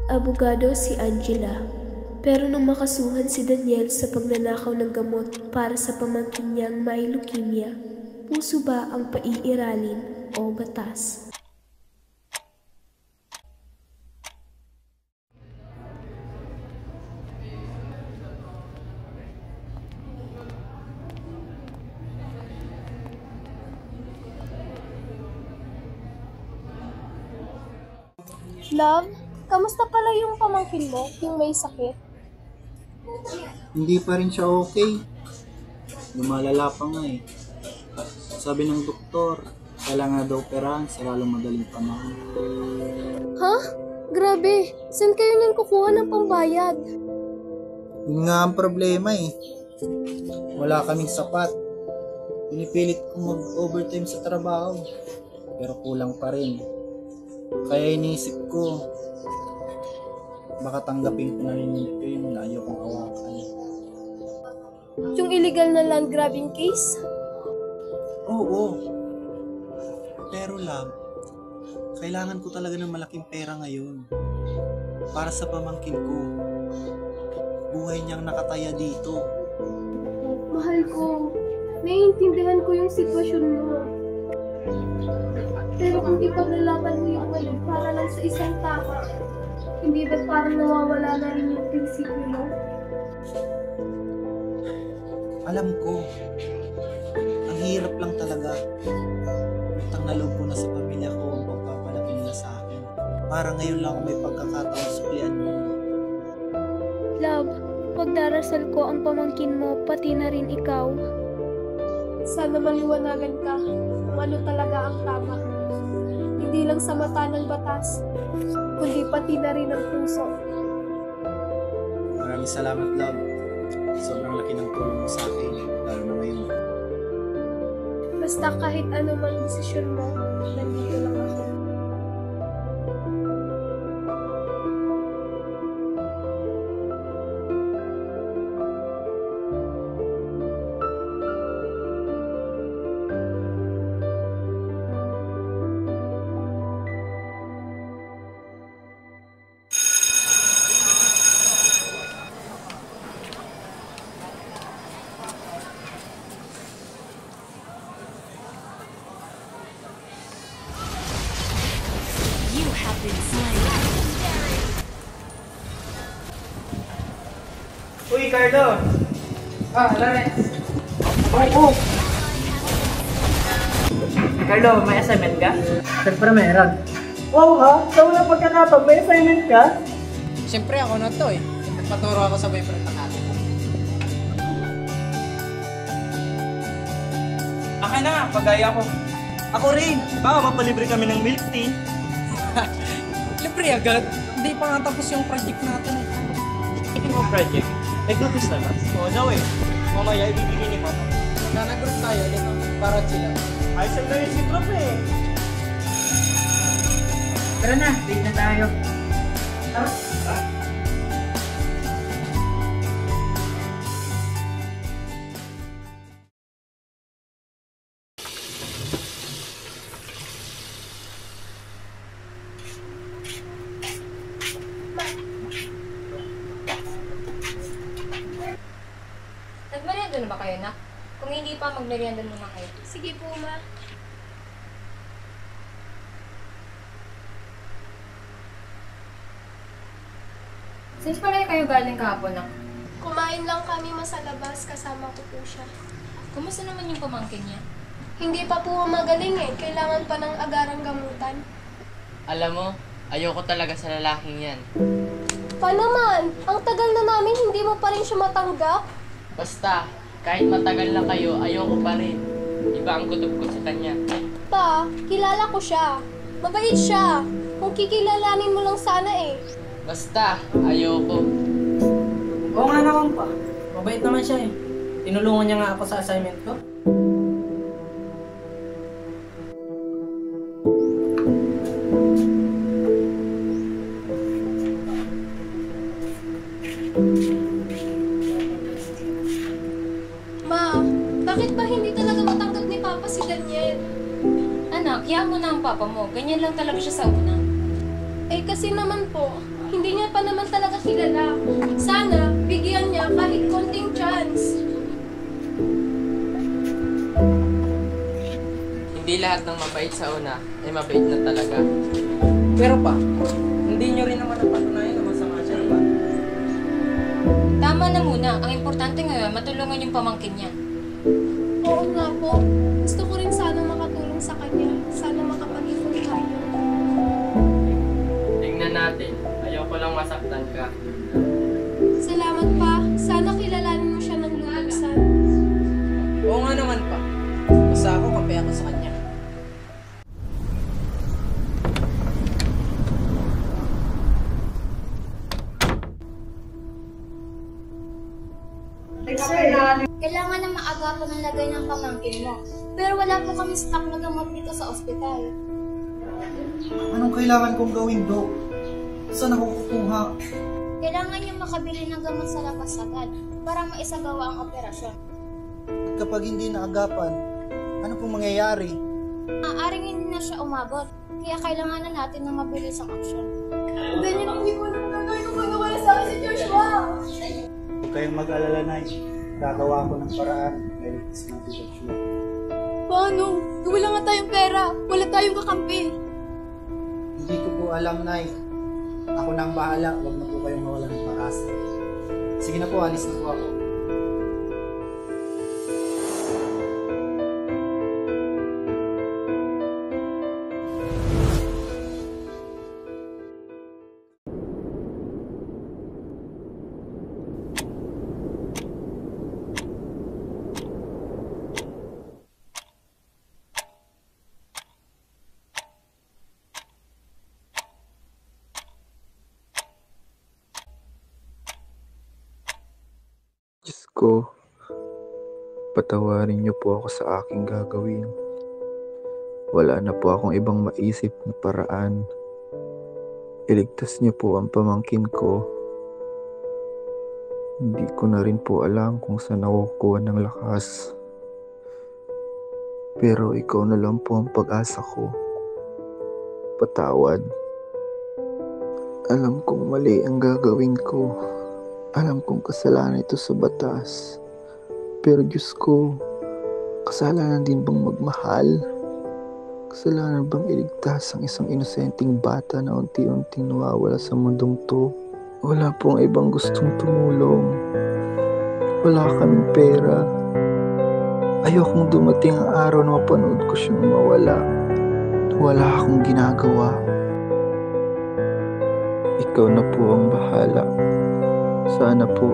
Abogado si Angela, pero nung makasuhan si Daniel sa pagnanakaw ng gamot para sa pamangkin niyang may leukemia, puso ba ang paiiralin o batas? Love, kamusta pala yung pamangkin mo, yung may sakit? Hindi pa rin siya okay. Lumalala pa nga eh. Sabi ng doktor, kailangan daw operahan sa lalong madaling panahon. Ha? Grabe, saan kayo niyan kukuha ng pambayad? Yun nga ang problema eh. Wala kaming sapat. Pinipilit kong mag-overtime sa trabaho. Pero kulang pa rin. Kaya iniisip ko, baka tanggapin ko na rin yung na ayokong hawakan. Yung illegal na land grabbing case? Oo. Pero love, kailangan ko talaga ng malaking pera ngayon. Para sa pamangkin ko. Buhay niyang nakataya dito. Mahal ko, naiintindihan ko yung sitwasyon mo. Pero kung ipaglalaban mo yung ngayon para lang sa isang tao, hindi ba parang nawawala na rin yung prinsipyo mo? Alam ko, ang hirap lang talaga. Utang na loob ko na sa pamilya ko ang pagpapalaki nila sa akin. Para ngayon lang ako may pagkakataon suklian mo. Love, pagdarasal ko ang pamangkin mo, pati na rin ikaw. Sana maliwanagan ka kung ano talaga ang tama. Hindi lang sa mata ng batas, kundi pati na rin ang puso. Maraming salamat, love. Sobrang laki ng tulong mo sa akin, lalo na ngayon. Basta kahit ano mang desisyon mo, nandito lang ako. Uy, Carlo! Lawrence! Oo! Carlo, may assignment ka? Siyempre meron. Wow ha? Sa unang pagkakataon, may assignment ka? Siyempre ako na to eh. Nagpaturo ako sa boyfriend ng ate ko. Akin na nga, pagaya ko. Ako rin. Baka mapalibre kami ng milk tea. Libre agad. Hindi pa nga tapos yung project natin eh. Speaking of project, nag-notice na ba? Oo daw eh. Mamaya ibibigay ni Papa. Sana group tayo dito para chilla. Ayos ang gawin si Prof eh. Tara na, date na tayo. Tara. Nagmerienda na ba kayo, nak? Kung hindi pa, magmerienda muna kayo. Sige po, ma. Since pala kayo galing kahapon, nak? Kumain lang kami sa labas, kasama ko po siya. Kumusta naman yung pamangkin niya? Hindi pa po magaling eh. Kailangan pa ng agarang gamutan. Alam mo, ayoko talaga sa lalaking yan. Pa naman, ang tagal na namin, hindi mo pa rin siya matanggap. Basta, kahit matagal na kayo, ayoko pa rin. Iba ang kutob ko sa kanya. Pa, kilala ko siya. Mabait siya. Kung kikilalanin mo lang sana eh. Basta, ayoko. Oo nga naman pa. Mabait naman siya eh. Tinulungan niya nga ako sa assignment ko. Ma, bakit ba hindi talaga matanggap ni Papa si Daniel? Anak, hayaan mo na ang papa mo. Ganyan lang talaga siya sa una. Eh kasi naman po, hindi niya pa naman talaga kilala. Sana, bigyan niya kahit konting chance. Hindi lahat ng mabait sa una ay mabait na talaga. Pero pa, hindi nyo rin naman napatunayan na masama siya, diba? Tama na muna. Ang importante ngayon, matulungan yung pamangkin niya. Oo nga po. Gusto ko rin sana makatulong sa kanya. Sana makapag-ipon tayo. Tingnan natin. Ayoko lang masaktan ka. Salamat pa. Sana kilalanin mo siya ng lubugsan. Oo nga naman pa. Basta ako, kape ako sa kanya. Kailangan na maagapan ang lagay ng pamangkin mo. Pero wala po kami stock na gamot dito sa ospital. Anong kailangan kong gawin, Dok? Saan ako kukuha? Kailangan niyo makabili ng gamot sa labas agad para maisagawa ang operasyon. At kapag hindi naagapan, ano pong mangyayari? Maaaring hindi na siya umabot, kaya kailangan na natin ng mabilis ang aksyon. Daniel, hindi mo lang gagawin kung magawala sa akin si Joshua. Huwag kayong mag-alala, Nay. Gagawa ko ng paraan. Malitis natin si Joshua. Paano? Wala nga tayong pera. Wala tayong kakampi. Hindi ko po alam, Nay. Ako na ang bahala. Huwag na po kayong mawalan ng pag-asa. Sige na po, alis na po ako. Diyos ko, patawarin niyo po ako sa aking gagawin. Wala na po akong ibang maisip na paraan. Iligtas niyo po ang pamangkin ko. Hindi ko na rin po alam kung saan ako kukuha ng lakas. Pero ikaw na lang po ang pag-asa ko. Patawad. Alam kong mali ang gagawin ko. Alam kong kasalanan ito sa batas. Pero Diyos ko, kasalanan din bang magmahal? Kasalanan bang iligtas ang isang inosenteng bata na unti-unting nawawala sa mundong to? Wala pong ibang gustong tumulong. Wala kaming pera. Ayokong dumating ang araw na mapanood ko siyang mawala. Wala akong ginagawa. Ikaw na po ang bahala. Sana po,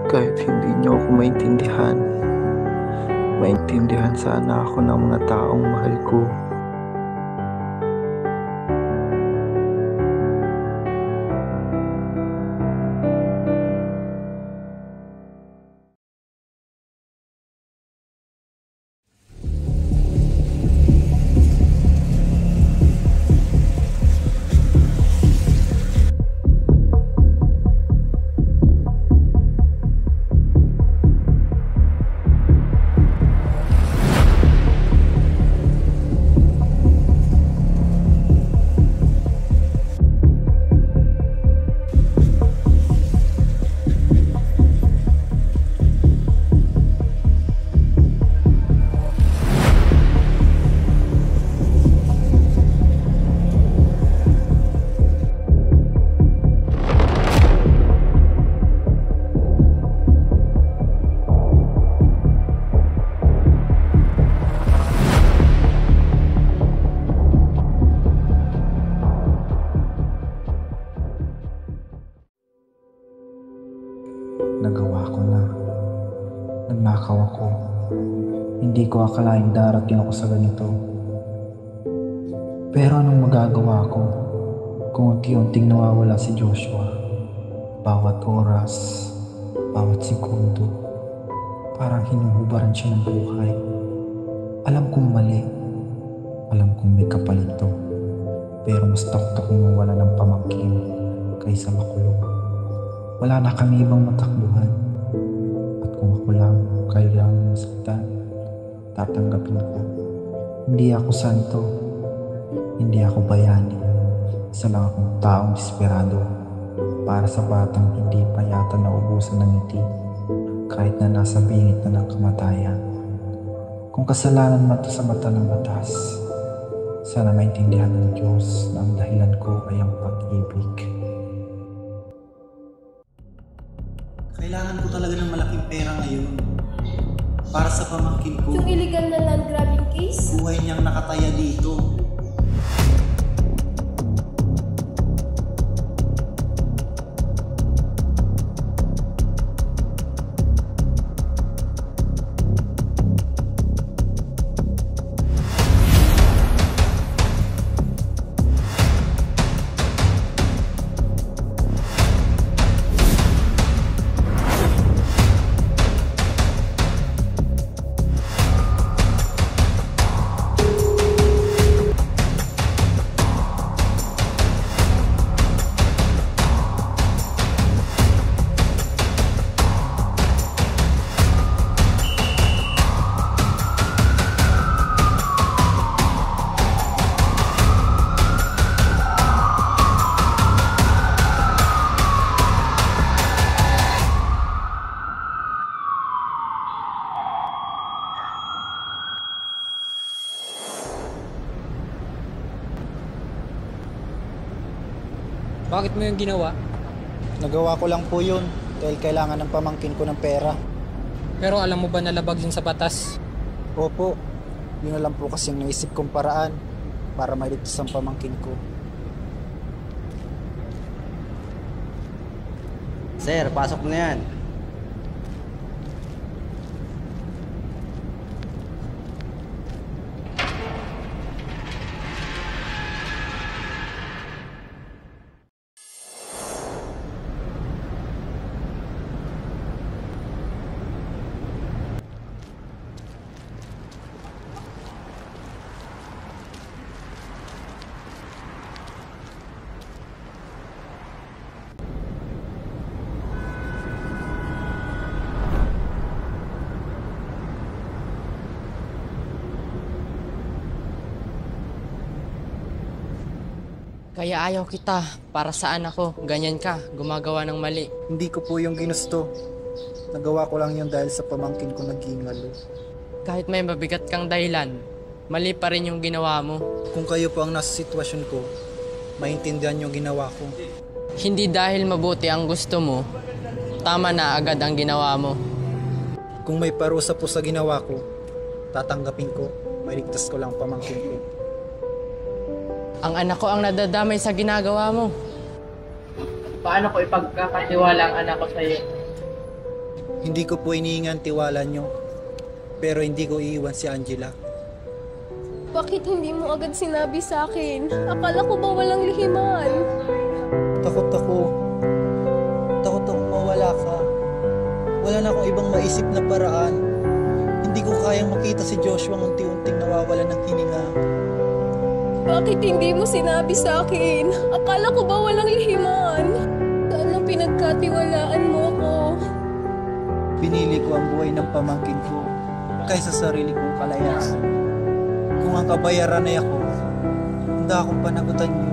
kahit hindi niyo ako maintindihan sana ako ng mga taong mahal ko. Nagawa ko na. Nagnakaw ako. Hindi ko akalaing darating ako sa ganito. Pero anong magagawa ko kung unti-unting nawawala si Joshua? Bawat oras, bawat segundo, parang hinuhubaran siya ng buhay. Alam kong mali. Alam kong may kapalit to. Pero mas takot akong mawala ng pamangkin kaysa makulong. Wala na kami ibang matakbuhan. At kung ako lang kailangang masaktan, tatanggapin ko. Hindi ako santo. Hindi ako bayani. Isa lang akong taong desperado para sa batang hindi pa yata naubusan ng ngiti kahit na nasa bingit na ng kamatayan. Kung kasalanan man ito sa mata ng batas, sana maintindihan ng Diyos na ang dahilan ko ay ang pag-ibig. Kailangan ko talaga ng malaking pera ngayon para sa pamangkin ko. Yung illegal na land grabbing case? Buhay niyang nakataya dito. Bakit mo yung ginawa? Nagawa ko lang po yun dahil kailangan ng pamangkin ko ng pera. Pero alam mo ba na labag yun sa batas? Opo, yun na lang po kasing naisip kong paraan para mailigtas ang pamangkin ko. Sir, pasok na yan. Kaya ayaw kita. Para saan ako? Ganyan ka. Gumagawa ng mali. Hindi ko po yung ginusto. Nagawa ko lang yun dahil sa pamangkin ko nagingalo. Kahit may mabigat kang dahilan, mali pa rin yung ginawa mo. Kung kayo po ang nasa sitwasyon ko, maintindihan yung ginawa ko. Hindi dahil mabuti ang gusto mo, tama na agad ang ginawa mo. Kung may parusa po sa ginawa ko, tatanggapin ko. Mailigtas ko lang pamangkin ko. Ang anak ko ang nadadamay sa ginagawa mo. Paano ko ipagkakatiwala ang anak ko sa iyo? Hindi ko po iniingan tiwala nyo, pero hindi ko iiwan si Angela. Bakit hindi mo agad sinabi sa akin? Akala ko ba walang lihiman? Takot ako. Takot ako mawala ka. Wala na akong ibang maisip na paraan. Hindi ko kayang makita si Joshua ang unti-unting nawawala ng hininga. Bakit hindi mo sinabi sa akin? Akala ko ba walang lihiman? Saan ang pinagkatiwalaan mo ako? Pinili ko ang buhay ng pamangkin ko kaysa sarili kong kalayaan. Kung ang kabayaran ay ako, handa akong panagutan niyo.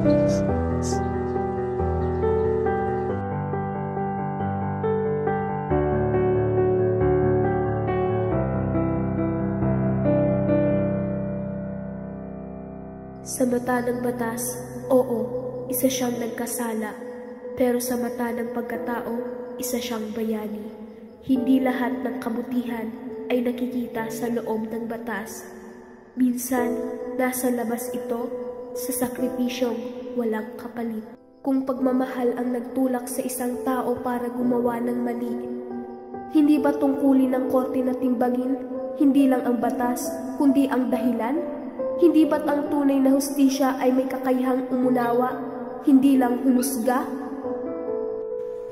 Sa mata ng batas, oo, isa siyang nagkasala. Pero sa mata ng pagkatao, isa siyang bayani. Hindi lahat ng kabutihan ay nakikita sa loob ng batas. Minsan, nasa labas ito sa sakripisyong walang kapalit. Kung pagmamahal ang nagtulak sa isang tao para gumawa ng mali, hindi ba tungkulin ng korte na timbangin hindi lang ang batas, kundi ang dahilan? Hindi ba't ang tunay na hustisya ay may kakayahang umunawa, hindi lang humusga?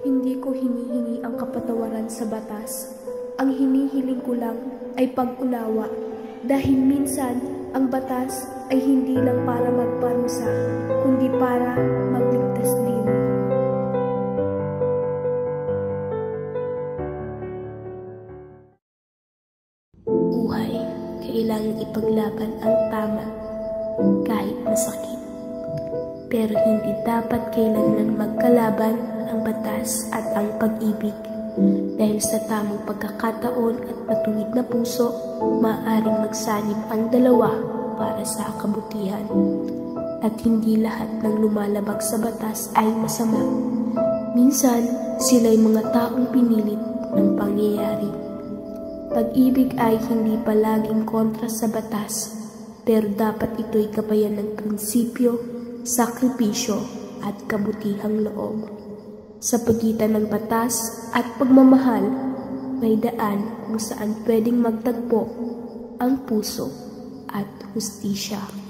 Hindi ko hinihingi ang kapatawaran sa batas. Ang hinihiling ko lang ay pag-unawa. Dahil minsan, ang batas ay hindi lang para magparusa, kundi para magligtas din. Buhay, kailangan ipaglaban ang tama kahit masakit. pero hindi dapat kailanman magkalaban ang batas at ang pag-ibig. Dahil sa tamang pagkakataon at matuwid na puso, maaaring magsanib ang dalawa para sa kabutihan. At hindi lahat ng lumalabag sa batas ay masama. Minsan, sila'y mga taong pinilit ng pangyayari. Pag-ibig ay hindi palaging kontra sa batas, pero dapat ito'y gabayan ng prinsipyo, sakripisyo at kabutihang loob. Sa pagitan ng batas at pagmamahal, may daan kung saan pwedeng magtagpo ang puso at hustisya.